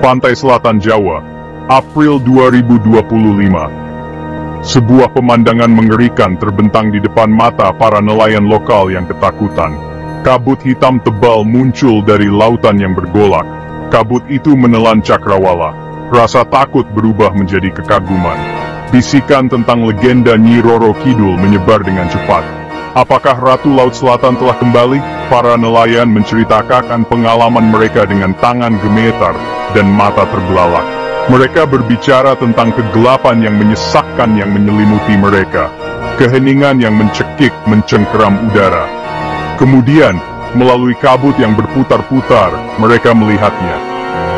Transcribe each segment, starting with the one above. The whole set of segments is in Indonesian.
Pantai Selatan Jawa, April 2025. Sebuah pemandangan mengerikan terbentang di depan mata para nelayan lokal yang ketakutan. Kabut hitam tebal muncul dari lautan yang bergolak. Kabut itu menelan cakrawala. Rasa takut berubah menjadi kekaguman. Bisikan tentang legenda Nyi Roro Kidul menyebar dengan cepat. Apakah Ratu Laut Selatan telah kembali? Para nelayan menceritakan pengalaman mereka dengan tangan gemetar dan mata terbelalak. Mereka berbicara tentang kegelapan yang menyesakkan yang menyelimuti mereka. Keheningan yang mencekik mencengkeram udara. Kemudian, melalui kabut yang berputar-putar, mereka melihatnya.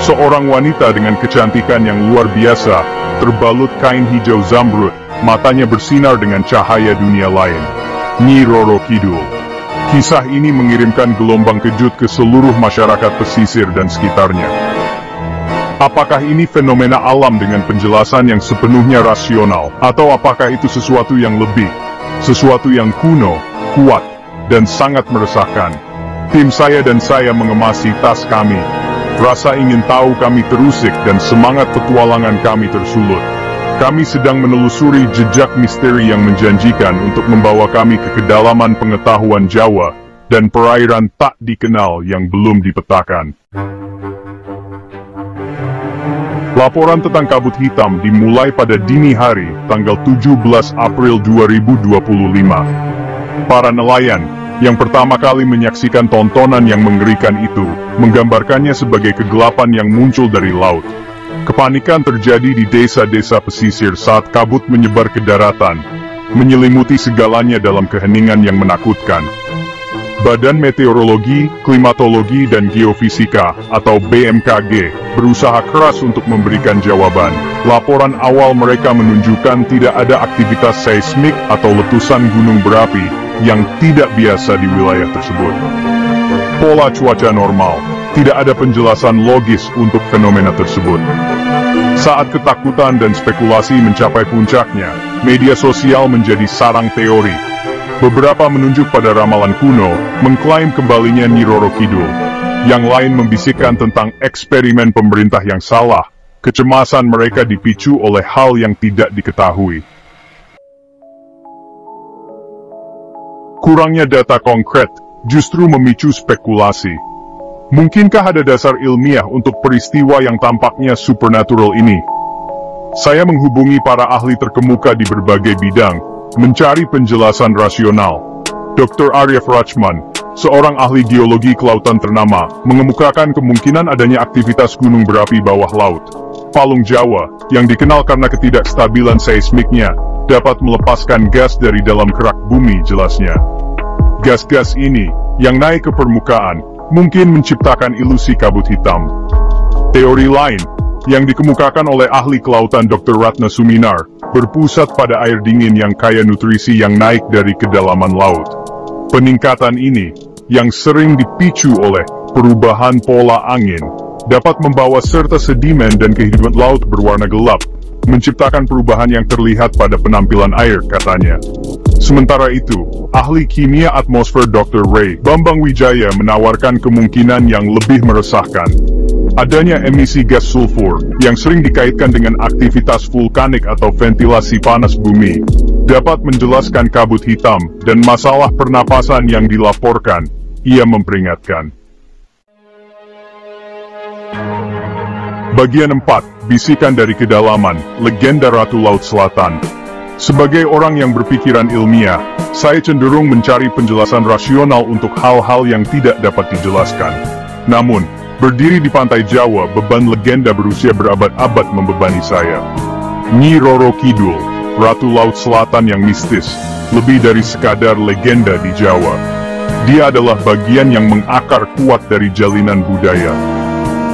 Seorang wanita dengan kecantikan yang luar biasa, terbalut kain hijau zamrud, matanya bersinar dengan cahaya dunia lain. Nyi Roro Kidul. Kisah ini mengirimkan gelombang kejut ke seluruh masyarakat pesisir dan sekitarnya. Apakah ini fenomena alam dengan penjelasan yang sepenuhnya rasional, atau apakah itu sesuatu yang lebih, sesuatu yang kuno, kuat, dan sangat meresahkan? Tim saya dan saya mengemasi tas kami. Rasa ingin tahu kami terusik dan semangat petualangan kami tersulut. Kami sedang menelusuri jejak misteri yang menjanjikan untuk membawa kami ke kedalaman pengetahuan Jawa dan perairan tak dikenal yang belum dipetakan. Laporan tentang kabut hitam dimulai pada dini hari, tanggal 17 April 2025. Para nelayan, yang pertama kali menyaksikan tontonan yang mengerikan itu, menggambarkannya sebagai kegelapan yang muncul dari laut. Kepanikan terjadi di desa-desa pesisir saat kabut menyebar ke daratan, menyelimuti segalanya dalam keheningan yang menakutkan. Badan Meteorologi, Klimatologi dan Geofisika, atau BMKG, berusaha keras untuk memberikan jawaban. Laporan awal mereka menunjukkan tidak ada aktivitas seismik atau letusan gunung berapi yang tidak biasa di wilayah tersebut. Pola cuaca normal, tidak ada penjelasan logis untuk fenomena tersebut. Saat ketakutan dan spekulasi mencapai puncaknya, media sosial menjadi sarang teori. Beberapa menunjuk pada ramalan kuno, mengklaim kembalinya Nyi Roro Kidul. Yang lain membisikkan tentang eksperimen pemerintah yang salah. Kecemasan mereka dipicu oleh hal yang tidak diketahui. Kurangnya data konkret justru memicu spekulasi. Mungkinkah ada dasar ilmiah untuk peristiwa yang tampaknya supernatural ini? Saya menghubungi para ahli terkemuka di berbagai bidang, mencari penjelasan rasional. Dr. Arif Rachman, seorang ahli geologi kelautan ternama, mengemukakan kemungkinan adanya aktivitas gunung berapi bawah laut. Palung Jawa, yang dikenal karena ketidakstabilan seismiknya, dapat melepaskan gas dari dalam kerak bumi jelasnya. Gas-gas ini, yang naik ke permukaan, mungkin menciptakan ilusi kabut hitam. Teori lain, yang dikemukakan oleh ahli kelautan Dr. Ratna Suminar, berpusat pada air dingin yang kaya nutrisi yang naik dari kedalaman laut. Peningkatan ini, yang sering dipicu oleh perubahan pola angin, dapat membawa serta sedimen dan kehidupan laut berwarna gelap, menciptakan perubahan yang terlihat pada penampilan air, katanya. Sementara itu, ahli kimia atmosfer Dr. Ray Bambang Wijaya menawarkan kemungkinan yang lebih meresahkan. Adanya emisi gas sulfur, yang sering dikaitkan dengan aktivitas vulkanik atau ventilasi panas bumi, dapat menjelaskan kabut hitam dan masalah pernapasan yang dilaporkan, ia memperingatkan. Bagian 4, Bisikan dari Kedalaman, Legenda Ratu Laut Selatan. Sebagai orang yang berpikiran ilmiah, saya cenderung mencari penjelasan rasional untuk hal-hal yang tidak dapat dijelaskan. Namun, berdiri di pantai Jawa, beban legenda berusia berabad-abad membebani saya. Nyi Roro Kidul, Ratu Laut Selatan yang mistis, lebih dari sekadar legenda di Jawa. Dia adalah bagian yang mengakar kuat dari jalinan budaya.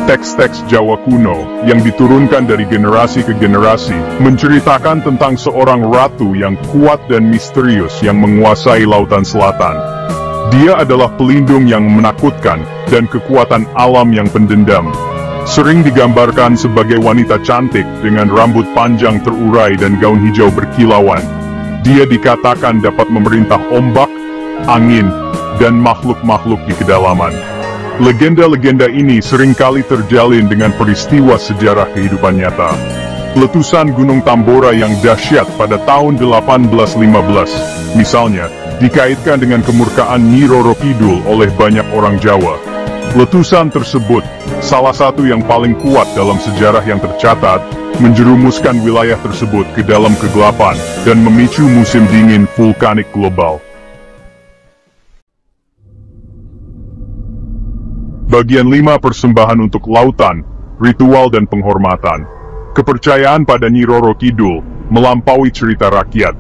Teks-teks Jawa kuno, yang diturunkan dari generasi ke generasi, menceritakan tentang seorang ratu yang kuat dan misterius yang menguasai lautan selatan. Dia adalah pelindung yang menakutkan, dan kekuatan alam yang pendendam. Sering digambarkan sebagai wanita cantik dengan rambut panjang terurai dan gaun hijau berkilauan. Dia dikatakan dapat memerintah ombak, angin, dan makhluk-makhluk di kedalaman. Legenda-legenda ini seringkali terjalin dengan peristiwa sejarah kehidupan nyata. Letusan Gunung Tambora yang dahsyat pada tahun 1815, misalnya, dikaitkan dengan kemurkaan Nyi Roro Kidul oleh banyak orang Jawa. Letusan tersebut, salah satu yang paling kuat dalam sejarah yang tercatat, menjerumuskan wilayah tersebut ke dalam kegelapan dan memicu musim dingin vulkanik global. Bagian 5 persembahan untuk lautan, ritual dan penghormatan. Kepercayaan pada Nyi Roro Kidul melampaui cerita rakyat.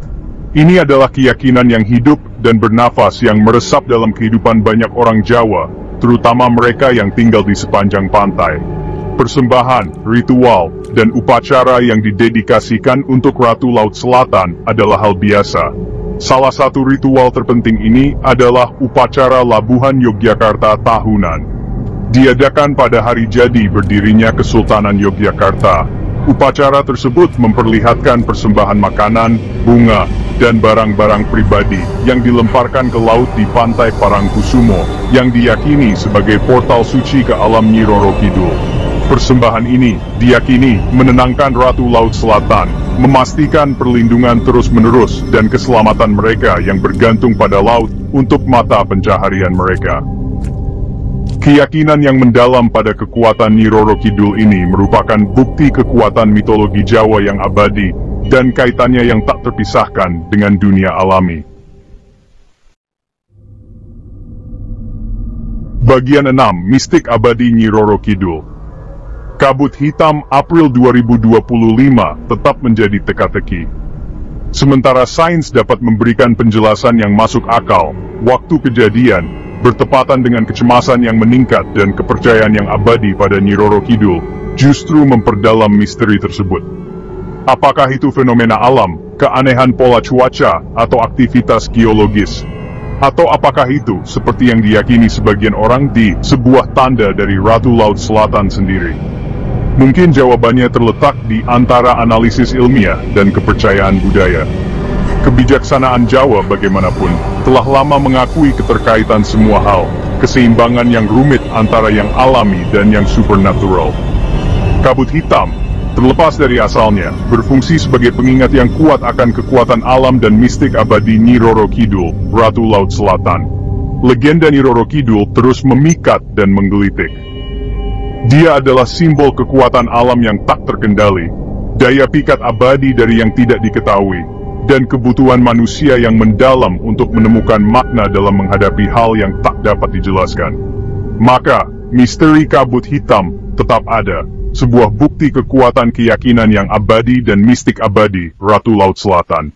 Ini adalah keyakinan yang hidup dan bernafas yang meresap dalam kehidupan banyak orang Jawa, terutama mereka yang tinggal di sepanjang pantai. Persembahan, ritual, dan upacara yang didedikasikan untuk Ratu Laut Selatan adalah hal biasa. Salah satu ritual terpenting ini adalah upacara Labuhan Yogyakarta tahunan. Diadakan pada hari jadi berdirinya Kesultanan Yogyakarta. Upacara tersebut memperlihatkan persembahan makanan, bunga, dan barang-barang pribadi yang dilemparkan ke laut di pantai Parangkusumo, yang diyakini sebagai portal suci ke alam Nyi Roro Kidul. Persembahan ini diyakini menenangkan Ratu Laut Selatan, memastikan perlindungan terus-menerus dan keselamatan mereka yang bergantung pada laut untuk mata pencaharian mereka. Keyakinan yang mendalam pada kekuatan Nyi Roro Kidul ini merupakan bukti kekuatan mitologi Jawa yang abadi dan kaitannya yang tak terpisahkan dengan dunia alami. Bagian 6. Mistik Abadi Nyi Roro Kidul. Kabut hitam April 2025 tetap menjadi teka-teki. Sementara sains dapat memberikan penjelasan yang masuk akal, waktu kejadian bertepatan dengan kecemasan yang meningkat dan kepercayaan yang abadi pada Nyi Roro Kidul, justru memperdalam misteri tersebut. Apakah itu fenomena alam, keanehan pola cuaca, atau aktivitas geologis? Atau apakah itu, seperti yang diyakini sebagian orang, sebuah tanda dari Ratu Laut Selatan sendiri? Mungkin jawabannya terletak di antara analisis ilmiah dan kepercayaan budaya. Kebijaksanaan Jawa bagaimanapun, telah lama mengakui keterkaitan semua hal, keseimbangan yang rumit antara yang alami dan yang supernatural. Kabut hitam, terlepas dari asalnya, berfungsi sebagai pengingat yang kuat akan kekuatan alam dan mistik abadi Nyi Roro Kidul, Ratu Laut Selatan. Legenda Nyi Roro Kidul terus memikat dan menggelitik. Dia adalah simbol kekuatan alam yang tak terkendali, daya pikat abadi dari yang tidak diketahui, dan kebutuhan manusia yang mendalam untuk menemukan makna dalam menghadapi hal yang tak dapat dijelaskan. Maka, misteri kabut hitam tetap ada, sebuah bukti kekuatan keyakinan yang abadi dan mistik abadi Ratu Laut Selatan.